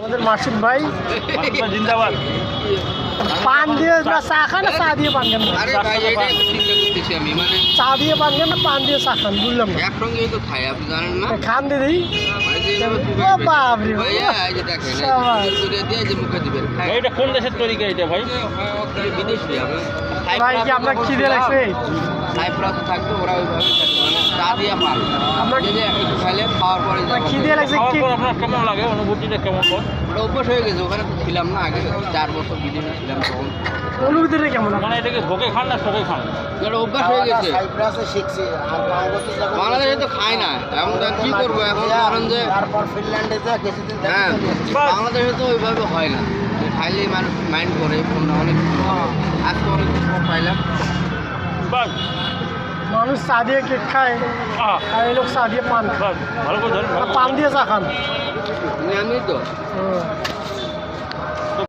আমাদের মাসুদ ভাই জিন্দাবাদ। পান দিয়ে না চা খান না চা দিয়ে পান খান? আরে ভাই এটা তো চিন্তা করতেছি আমি মানে চা দিয়ে পান খান না পান দিয়ে চা খান বুঝলাম না। একসঙ্গেই তো খাই আপনি জানেন না খান দিদি মানে যে এইভাবে ও চুবিয়ে বাবরে ভাইয়া এই যে দেখেন শাবাশ। এই যে দিয়ে যে মুখে দিবেন এটা কোন দেশের তরিকা এটা ভাই? বিদেশি ভাই কি আপনার খিদে লাগছে? সাইপ্রাসে থাকতো ওরা ওইভাবে থাকতো মানে চা দিয়ে পান আপনার এই যে একটু খাইলে খাওয়ার পরে আপনার খিদে লাগছে খাওয়ার কি? পর আপনার কেমন লাগে, অনুভূতিটা কেমন? ওটা অভ্যাস হয়ে গেছে ওখানে তো ছিলাম না আগে 4 বছর বিদেশে ছিলাম তখন অনুভূতিটা কেমন? মানে এটাকে ভোগে খান না শোকে খান? এটা অভ্যাস হয়ে গেছে সাইপ্রাসে শিখছি আর বাংলাদেশে যখন বাংলাদেশে তো খাই না এখন তো কি করবো এখন ধরেন যে তারপর ফিনল্যান্ডে যা কিছুদিন হ্যাঁ বাস। বাংলাদেশে তো ওইভাবে হয় না যে খাইলেই মানুষ মাইন্ড করে কোনটা অনেক আজকে অনেক কিছু পাইলাম বাস মানুষ চা দিয়ে কেক খায় আহা, আর এই লোক চা দিয়ে পান খায়। বাস ভালো করে ধরেন, ভালো করে পান দিয়ে চা খান। আমি তো হুম।